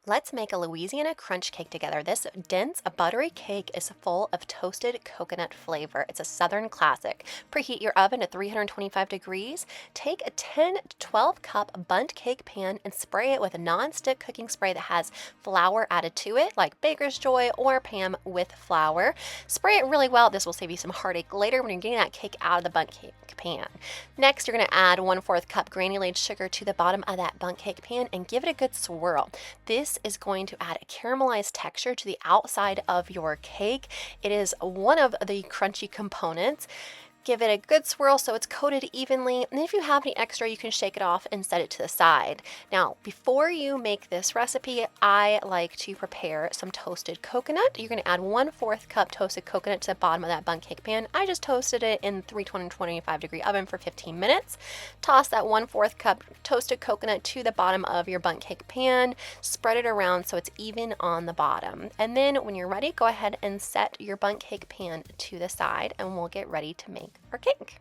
Let's make a Louisiana Crunch Cake together. This dense, buttery cake is full of toasted coconut flavor. It's a Southern classic. Preheat your oven to 325 degrees. Take a 10 to 12 cup bundt cake pan and spray it with a non-stick cooking spray that has flour added to it, like Baker's Joy or Pam with flour. Spray it really well. This will save you some heartache later when you're getting that cake out of the bundt cake pan. Next, you're going to add 1/4 cup granulated sugar to the bottom of that bundt cake pan and give it a good swirl. This is going to add a caramelized texture to the outside of your cake. It is one of the crunchy components. Give it a good swirl so it's coated evenly, and if you have any extra, you can shake it off and set it to the side. Now, before you make this recipe, I like to prepare some toasted coconut. You're going to add 1/4 cup toasted coconut to the bottom of that bundt cake pan. I just toasted it in 325 degree oven for 15 minutes. Toss that 1/4 cup toasted coconut to the bottom of your bundt cake pan. Spread it around so it's even on the bottom. And then when you're ready, go ahead and set your bundt cake pan to the side, and we'll get ready to make our cake.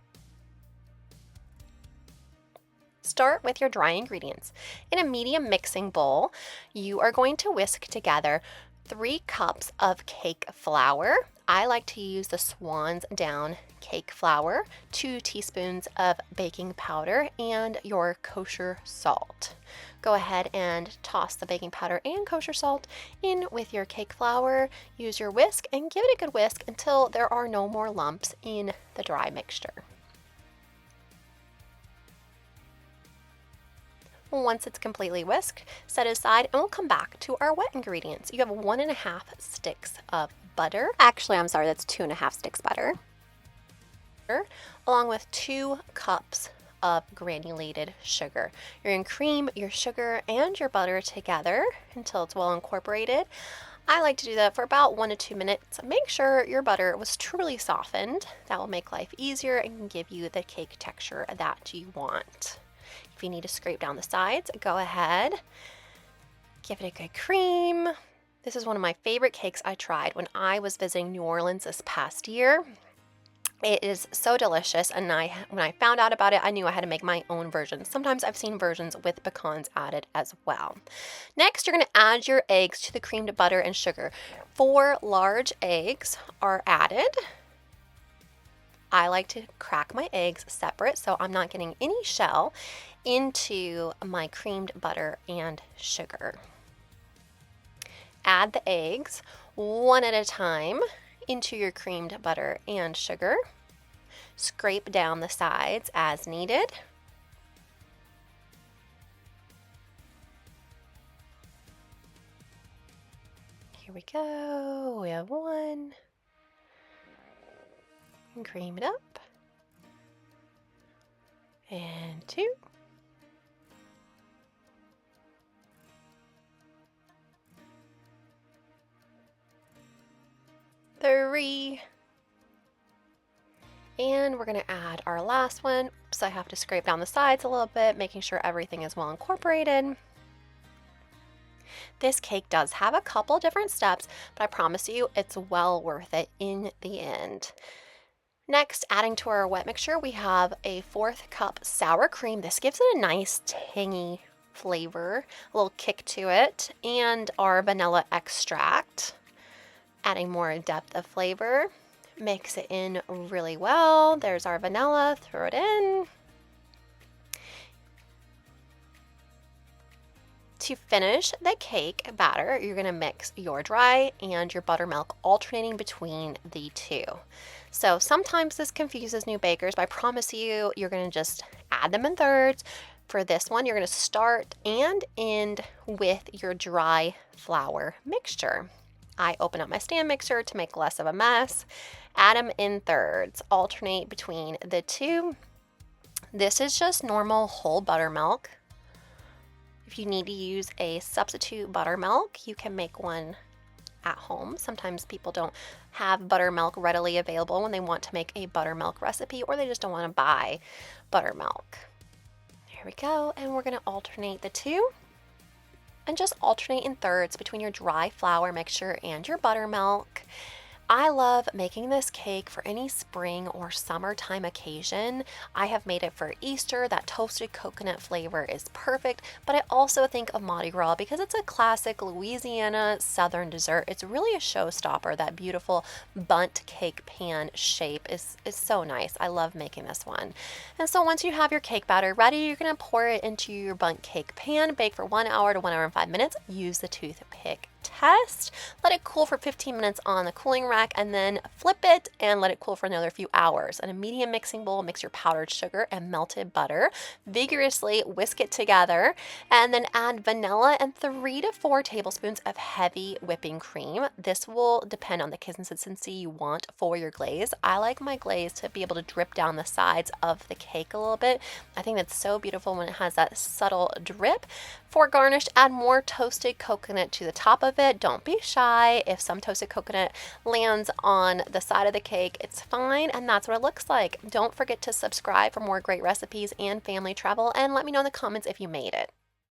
Start with your dry ingredients. In a medium mixing bowl, you are going to whisk together 3 cups of cake flour. I like to use the Swan's Down cake flour, 2 teaspoons of baking powder, and your kosher salt. Go ahead and toss the baking powder and kosher salt in with your cake flour. Use your whisk and give it a good whisk until there are no more lumps in the dry mixture. Once it's completely whisked, set it aside, and we'll come back to our wet ingredients. You have 1.5 sticks of butter. Actually, I'm sorry, that's 2.5 sticks butter. Along with 2 cups of granulated sugar. You're going to cream your sugar and your butter together until it's well incorporated. I like to do that for about 1 to 2 minutes. Make sure your butter was truly softened. That will make life easier and give you the cake texture that you want. If you need to scrape down the sides, go ahead. Give it a good cream. This is one of my favorite cakes I tried when I was visiting New Orleans this past year. It is so delicious, and when I found out about it, I knew I had to make my own version. Sometimes I've seen versions with pecans added as well. Next, you're going to add your eggs to the creamed butter and sugar. 4 large eggs are added. I like to crack my eggs separate so I'm not getting any shell into my creamed butter and sugar. Add the eggs one at a time into your creamed butter and sugar. Scrape down the sides as needed. Here we go. We have 1. And cream it up. And 2. 3. And we're going to add our last one. Oops, I have to scrape down the sides a little bit, making sure everything is well incorporated. This cake does have a couple different steps, but I promise you it's well worth it in the end. Next, adding to our wet mixture, we have a 1/4 cup sour cream. This gives it a nice tangy flavor, a little kick to it, and our vanilla extract, adding more depth of flavor. Mix it in really well. There's our vanilla, throw it in. To finish the cake batter, you're going to mix your dry and your buttermilk, alternating between the two. So sometimes this confuses new bakers, but I promise you, you're going to just add them in thirds. For this one, you're going to start and end with your dry flour mixture. I open up my stand mixer to make less of a mess. Add them in thirds. Alternate between the two. This is just normal whole buttermilk. If you need to use a substitute buttermilk, you can make one at home. Sometimes people don't have buttermilk readily available when they want to make a buttermilk recipe, or they just don't want to buy buttermilk. Here we go, and we're going to alternate the two. And just alternate in thirds between your dry flour mixture and your buttermilk. I love making this cake for any spring or summertime occasion. I have made it for Easter. That toasted coconut flavor is perfect, but I also think of Mardi Gras because it's a classic Louisiana Southern dessert. It's really a showstopper. That beautiful bundt cake pan shape is so nice. I love making this one. And so once you have your cake batter ready, you're going to pour it into your bundt cake pan, bake for 1 hour to 1 hour and 5 minutes. Use the toothpick test. Let it cool for 15 minutes on the cooling rack and then flip it and let it cool for another few hours. In a medium mixing bowl, mix your powdered sugar and melted butter. Vigorously whisk it together and then add vanilla and 3 to 4 tablespoons of heavy whipping cream. This will depend on the consistency you want for your glaze. I like my glaze to be able to drip down the sides of the cake a little bit. I think that's so beautiful when it has that subtle drip. For garnish, add more toasted coconut to the top of it. Don't be shy. If some toasted coconut lands on the side of the cake, it's fine, and that's what it looks like. Don't forget to subscribe for more great recipes and family travel, and let me know in the comments if you made it.